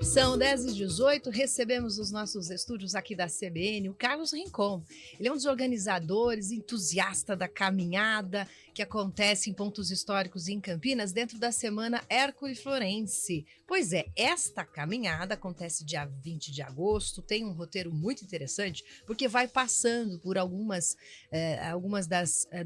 São 10h18, recebemos nos nossos estúdios aqui da CBN o Carlos Rincon. Ele é um dos organizadores, entusiasta da caminhada que acontece em pontos históricos em Campinas dentro da Semana Hércole Florense. Pois é, esta caminhada acontece dia 20 de agosto, tem um roteiro muito interessante, porque vai passando por algumas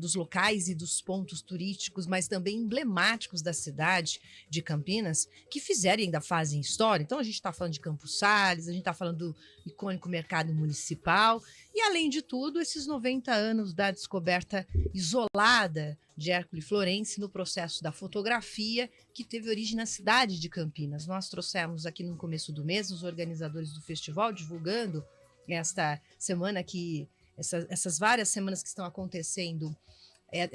dos locais e dos pontos turísticos, mas também emblemáticos da cidade de Campinas, que fizeram e ainda fazem história. Então a gente está falando de Campos Sales, a gente está falando do icônico mercado municipal e, além de tudo, esses 90 anos da descoberta isolada de Hércole Florense no processo da fotografia, que teve origem na cidade de Campinas. Nós trouxemos aqui no começo do mês os organizadores do festival divulgando esta semana essas várias semanas que estão acontecendo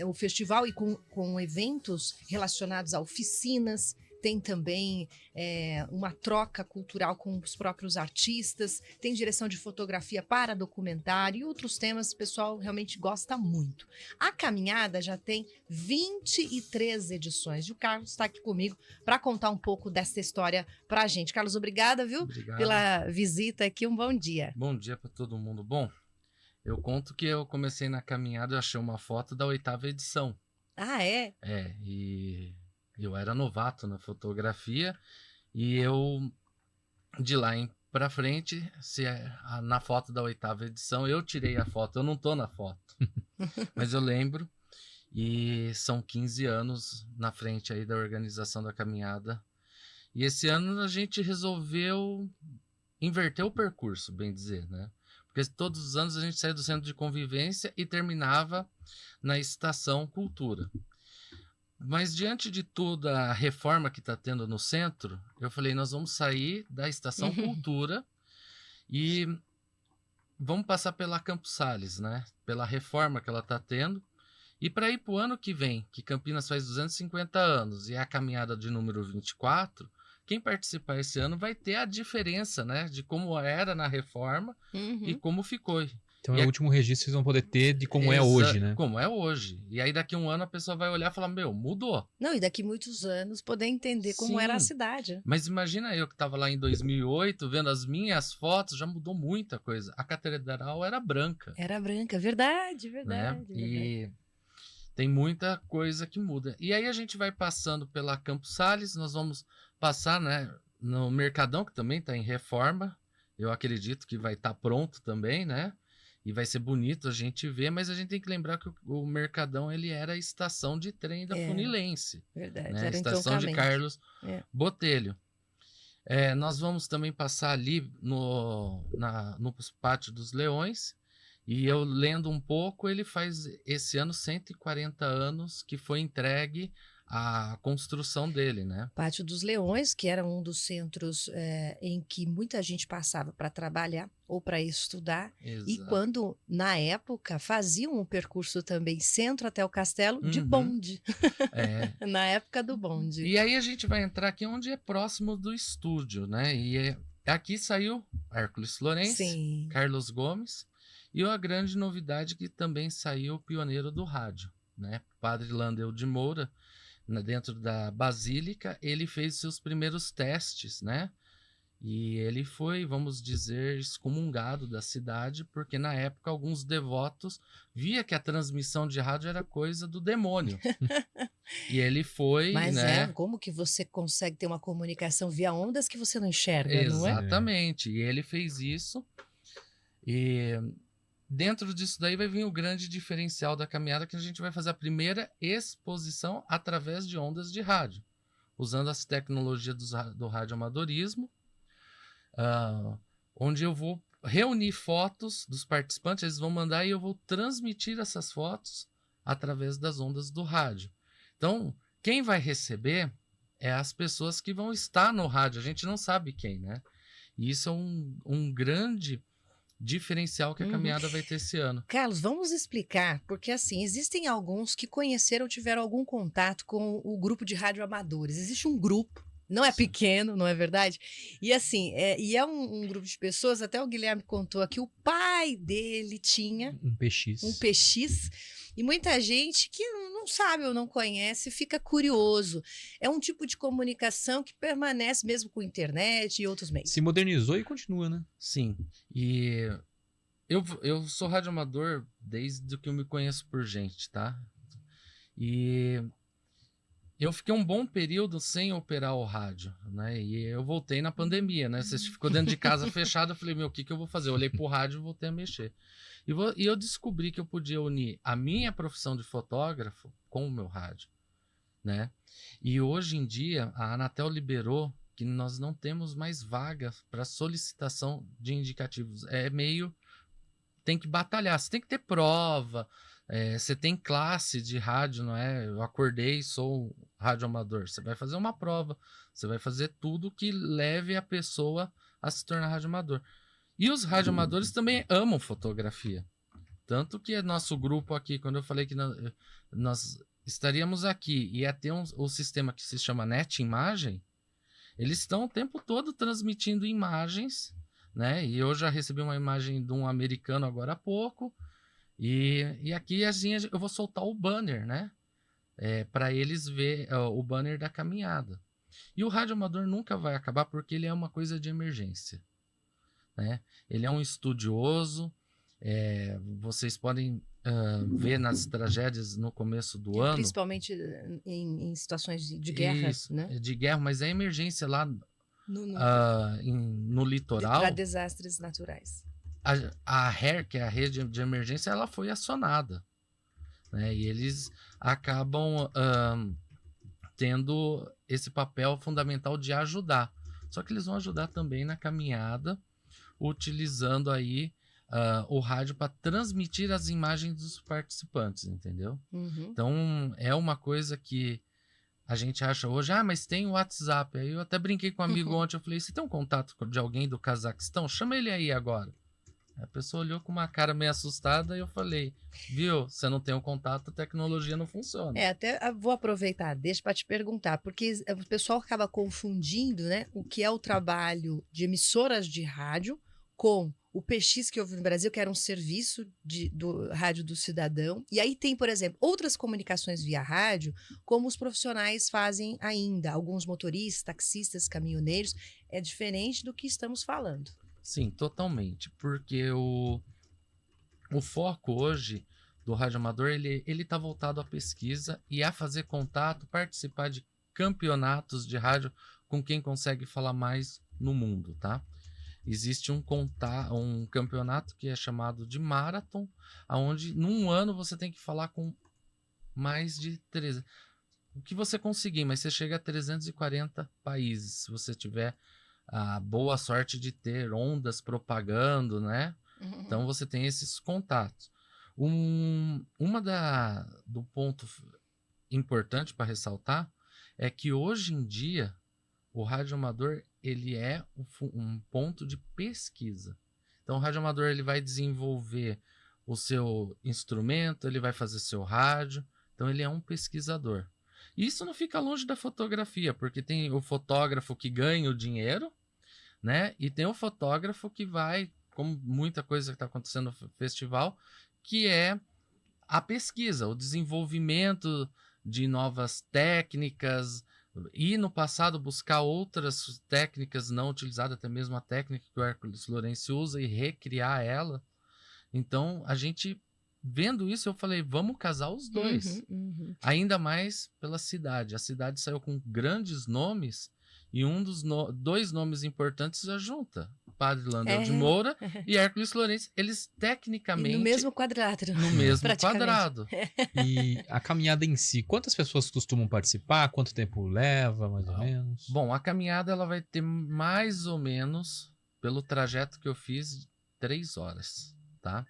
o festival, e com eventos relacionados a oficinas. Tem também uma troca cultural com os próprios artistas, tem direção de fotografia para documentário e outros temas que o pessoal realmente gosta muito. A caminhada já tem 23 edições e o Carlos está aqui comigo para contar um pouco dessa história para a gente. Carlos, obrigada, viu? Obrigado. Pela visita aqui, um bom dia. Bom dia para todo mundo. Bom, eu conto que eu comecei na caminhada, eu achei uma foto da 8ª edição. Ah, é? E eu era novato na fotografia e eu, de lá pra frente, na foto da 8ª edição, eu tirei a foto, eu não tô na foto, mas eu lembro, e são 15 anos na frente aí da organização da caminhada. E esse ano a gente resolveu inverter o percurso, bem dizer, né? Porque todos os anos a gente saía do centro de convivência e terminava na Estação Cultura. Mas diante de toda a reforma que está tendo no centro, eu falei, nós vamos sair da Estação Cultura e vamos passar pela Campos Sales, né? Pela reforma que ela está tendo. E para ir para o ano que vem, que Campinas faz 250 anos e é a caminhada de número 24, quem participar esse ano vai ter a diferença, né? De como era na reforma e como ficou. Então é o último registro que vocês vão poder ter de como é hoje, né? Como é hoje. E aí daqui a um ano a pessoa vai olhar e falar, mudou. Não, e daqui muitos anos poder entender como era a cidade. Mas imagina eu que estava lá em 2008, vendo as minhas fotos, já mudou muita coisa. A catedral era branca. Era branca, verdade. Né? E tem muita coisa que muda. E aí a gente vai passando pela Campos Sales, nós vamos passar, né, no Mercadão, que também está em reforma. Eu acredito que vai estar pronto também, né? E vai ser bonito a gente ver, mas a gente tem que lembrar que o Mercadão ele era a estação de trem da Funilense. Verdade, né? era estação de Carlos Botelho. Nós vamos também passar ali no Pátio dos Leões, e eu lendo um pouco, ele faz esse ano 140 anos que foi entregue a construção dele, né? Pátio dos Leões, que era um dos centros em que muita gente passava para trabalhar ou para estudar. Exato. E quando, na época, faziam um percurso também centro até o castelo de bonde. Na época do bonde. E aí a gente vai entrar aqui onde é próximo do estúdio, né? E aqui saiu Hércole Florense, Carlos Gomes, e a grande novidade que também saiu o pioneiro do rádio, né? Padre Landel de Moura, dentro da Basílica, ele fez seus primeiros testes, né? E ele foi, vamos dizer, excomungado da cidade, porque na época alguns devotos via que a transmissão de rádio era coisa do demônio. E ele foi, Mas né? Como que você consegue ter uma comunicação via ondas que você não enxerga, não é? Exatamente, e ele fez isso. E dentro disso daí vai vir o grande diferencial da caminhada, que a gente vai fazer a primeira exposição através de ondas de rádio, usando as tecnologias do radioamadorismo, onde eu vou reunir fotos dos participantes, eles vão mandar e eu vou transmitir essas fotos através das ondas do rádio. Então, quem vai receber é as pessoas que vão estar no rádio, a gente não sabe quem, né? E isso é um grande diferencial que a caminhada vai ter esse ano. Carlos, vamos explicar, porque assim, existem alguns que conheceram, tiveram algum contato com o grupo de radioamadores. Existe um grupo Não é pequeno, não é verdade? E assim, é um grupo de pessoas, até o Guilherme contou aqui, o pai dele tinha Um PX. um PX, e muita gente que não sabe ou não conhece fica curioso. É um tipo de comunicação que permanece mesmo com internet e outros meios. Se modernizou e continua, né? Sim, e eu sou radioamador desde que eu me conheço por gente, tá? E eu fiquei um bom período sem operar o rádio, né? E eu voltei na pandemia, né? Você ficou dentro de casa fechado, eu falei, meu, o que eu vou fazer? Eu olhei pro rádio e voltei a mexer. E eu descobri que eu podia unir a minha profissão de fotógrafo com o meu rádio, né? E hoje em dia, a Anatel liberou que nós não temos mais vagas para solicitação de indicativos. Tem que batalhar, você tem que ter prova, você tem classe de rádio, não é? Eu acordei, sou radioamador. Você vai fazer uma prova, você vai fazer tudo que leve a pessoa a se tornar radioamador. E os radioamadores também amam fotografia. Tanto que nosso grupo aqui, quando eu falei que nós estaríamos aqui e ia ter o sistema que se chama Net Imagem, eles estão o tempo todo transmitindo imagens, né? E eu já recebi uma imagem de um americano agora há pouco. E aqui assim, eu vou soltar o banner, né? Para eles ver o banner da caminhada. E o radioamador nunca vai acabar porque ele é uma coisa de emergência, né? Ele é um estudioso. Vocês podem ver nas tragédias no começo do ano. Principalmente em situações de guerra, Isso, né? de guerra, mas é emergência lá no litoral. Para desastres naturais. A RER, que é a rede de emergência, ela foi acionada, né? E eles acabam tendo esse papel fundamental de ajudar. Só que eles vão ajudar também na caminhada, utilizando aí o rádio para transmitir as imagens dos participantes, entendeu? Uhum. Então, é uma coisa que a gente acha hoje, mas tem o WhatsApp. Aí eu até brinquei com um amigo ontem, eu falei, você tem um contato de alguém do Cazaquistão? Chama ele aí agora. A pessoa olhou com uma cara meio assustada e eu falei, viu, você não tem um contato, a tecnologia não funciona. Até vou aproveitar, deixa para te perguntar, porque o pessoal acaba confundindo, né, o que é o trabalho de emissoras de rádio com o PX que houve no Brasil, que era um serviço do Rádio do Cidadão. E aí tem, por exemplo, outras comunicações via rádio, como os profissionais fazem ainda, alguns motoristas, taxistas, caminhoneiros. É diferente do que estamos falando. Sim, totalmente, porque o foco hoje do radioamador, ele está voltado à pesquisa e a fazer contato, participar de campeonatos de rádio com quem consegue falar mais no mundo, tá? Existe um campeonato que é chamado de Marathon, onde num ano você tem que falar com mais de 300. O que você conseguir, mas você chega a 340 países, se você tiver a boa sorte de ter ondas propagando, né? Uhum. Então você tem esses contatos. Do ponto importante para ressaltar é que hoje em dia o radioamador ele é um ponto de pesquisa. Então o radioamador ele vai desenvolver o seu instrumento, ele vai fazer seu rádio, então ele é um pesquisador. E isso não fica longe da fotografia, porque tem o fotógrafo que ganha o dinheiro, né? E tem o fotógrafo que vai, como muita coisa que está acontecendo no festival, que é a pesquisa, o desenvolvimento de novas técnicas, e no passado buscar outras técnicas não utilizadas, até mesmo a técnica que o Hércules Lourenço usa, e recriar ela. Então, a gente, vendo isso, eu falei, vamos casar os dois. Uhum. Ainda mais pela cidade. A cidade saiu com grandes nomes, e um dos dois nomes importantes já junta. Padre Landel de Moura e Hércules Lourenço. Eles tecnicamente... E no mesmo quadrado. No mesmo quadrado. E a caminhada em si, quantas pessoas costumam participar? Quanto tempo leva, mais ou menos? Bom, a caminhada ela vai ter mais ou menos, pelo trajeto que eu fiz, 3 horas, tá?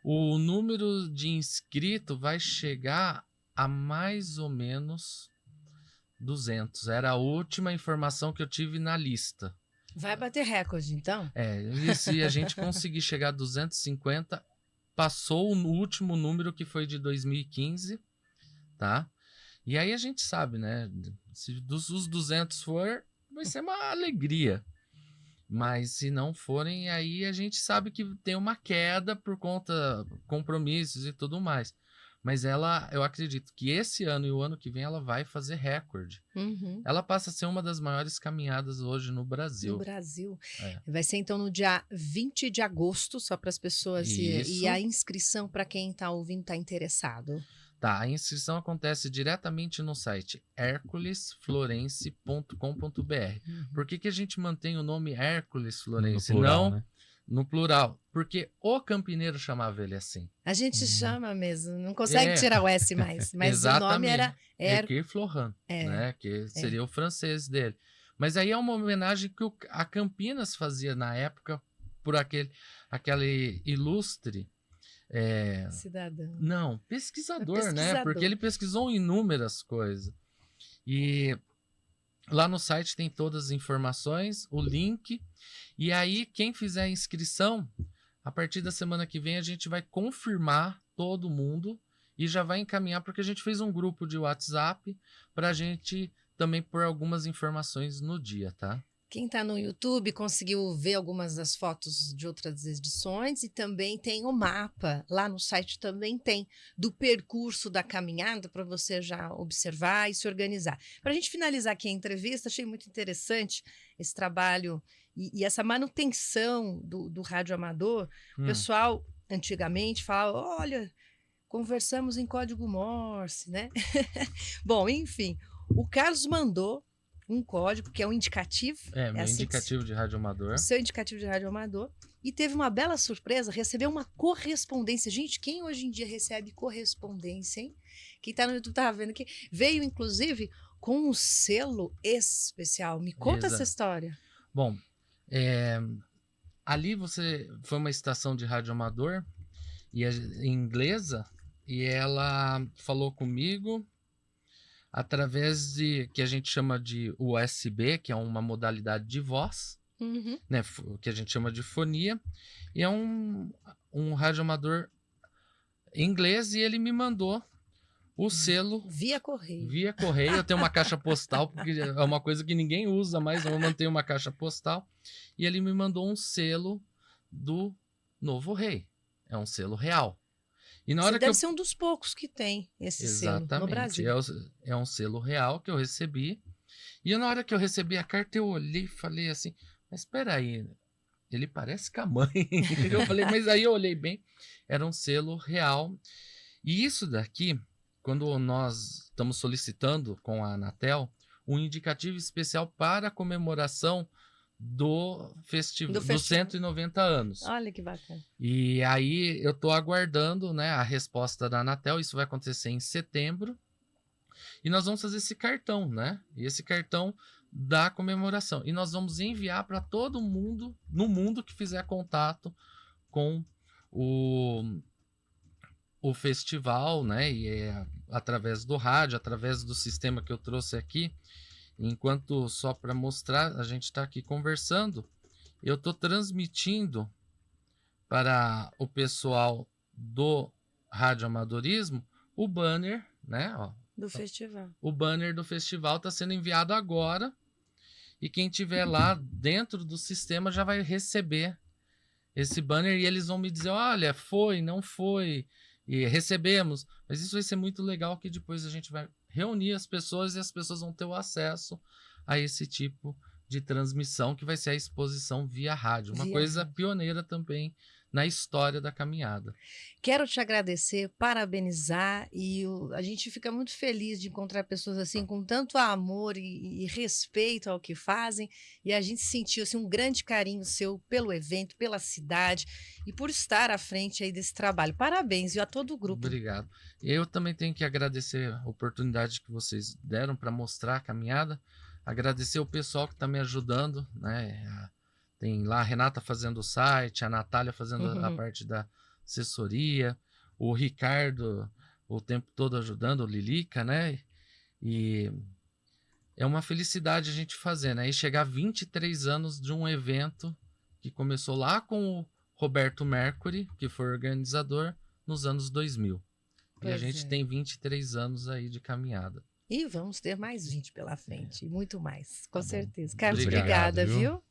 O número de inscritos vai chegar a mais ou menos 200. Era a última informação que eu tive na lista. Vai bater recorde, então? E se a gente conseguir chegar a 250, passou o último número que foi de 2015, tá? E aí a gente sabe, né? Se os 200 for, vai ser uma alegria. Mas se não forem, aí a gente sabe que tem uma queda por conta de compromissos e tudo mais. Mas eu acredito que esse ano e o ano que vem ela vai fazer recorde. Uhum. Ela passa a ser uma das maiores caminhadas hoje no Brasil. No Brasil. É. Vai ser então no dia 20 de agosto, só para as pessoas. E a inscrição para quem está ouvindo, está interessado. Tá, a inscrição acontece diretamente no site herculesflorence.com.br. Por que a gente mantém o nome Hércules Florence? No plural, não né? no plural. Porque o campineiro chamava ele assim. A gente chama mesmo, não consegue tirar o S mais. Mas o nome era Hercule Florent, né? Que seria o francês dele. Mas aí é uma homenagem que a Campinas fazia na época por aquele ilustre cidadão. Não, pesquisador, né? Porque ele pesquisou inúmeras coisas. E lá no site tem todas as informações, o link. E aí, quem fizer a inscrição, a partir da semana que vem, a gente vai confirmar todo mundo e já vai encaminhar, porque a gente fez um grupo de WhatsApp para a gente também pôr algumas informações no dia, tá? Quem está no YouTube conseguiu ver algumas das fotos de outras edições e também tem o mapa. Lá no site também tem do percurso da caminhada para você já observar e se organizar. Para a gente finalizar aqui a entrevista, achei muito interessante esse trabalho e essa manutenção do rádio amador. O pessoal antigamente falava, olha, conversamos em código Morse, né? Bom, enfim, o Carlos mandou um código, que é um indicativo. Meu indicativo de rádio amador. O seu indicativo de rádio amador. E teve uma bela surpresa, recebeu uma correspondência. Gente, quem hoje em dia recebe correspondência, hein? Quem tá no YouTube tava vendo aqui. Veio, inclusive, com um selo especial. Me conta essa história. Bom, ali foi uma estação de rádio amador inglesa, e ela falou comigo através de que a gente chama de USB, que é uma modalidade de voz, né, que a gente chama de fonia, e é um radioamador inglês, e ele me mandou o selo via correio. Via correio. Eu tenho uma caixa postal, porque é uma coisa que ninguém usa mais, eu mantenho uma caixa postal, e ele me mandou um selo do Novo Rei. É um selo real. E na hora Você deve ser um dos poucos que tem esse selo no Brasil. É um selo real que eu recebi. E na hora que eu recebi a carta, eu olhei e falei assim, mas espera aí, ele parece com a mãe. Eu falei, mas aí eu olhei bem, era um selo real. E isso daqui, quando nós estamos solicitando com a Anatel um indicativo especial para a comemoração do festival dos 190 anos. Olha que bacana. E aí eu tô aguardando, né, a resposta da Anatel. Isso vai acontecer em setembro. E nós vamos fazer esse cartão, né? E esse cartão da comemoração. E nós vamos enviar para todo mundo no mundo que fizer contato com o festival, né? E através do rádio, através do sistema que eu trouxe aqui. Enquanto, só para mostrar, a gente está aqui conversando, eu estou transmitindo para o pessoal do radioamadorismo o banner, né? Ó, do festival. O banner do festival está sendo enviado agora, e quem tiver lá dentro do sistema já vai receber esse banner, e eles vão me dizer, olha, foi, não foi, e recebemos. Mas isso vai ser muito legal, que depois a gente vai reunir as pessoas e as pessoas vão ter o acesso a esse tipo de transmissão, que vai ser a exposição via rádio. Uma coisa pioneira também na história da caminhada. Quero te agradecer, parabenizar, e a gente fica muito feliz de encontrar pessoas assim com tanto amor e respeito ao que fazem, e a gente sentiu assim, um grande carinho seu pelo evento, pela cidade e por estar à frente aí desse trabalho. Parabéns, e a todo o grupo. Obrigado. Eu também tenho que agradecer a oportunidade que vocês deram para mostrar a caminhada, agradecer o pessoal que está me ajudando, né? Tem lá a Renata fazendo o site, a Natália fazendo a parte da assessoria, o Ricardo o tempo todo ajudando, o Lilica, né? E é uma felicidade a gente fazer, né? E chegar a 23 anos de um evento que começou lá com o Roberto Mercury, que foi organizador, nos anos 2000. E a gente tem 23 anos aí de caminhada. E vamos ter mais 20 pela frente, e muito mais, com Tá bom. certeza. Carlos, Obrigado, obrigada, viu? viu?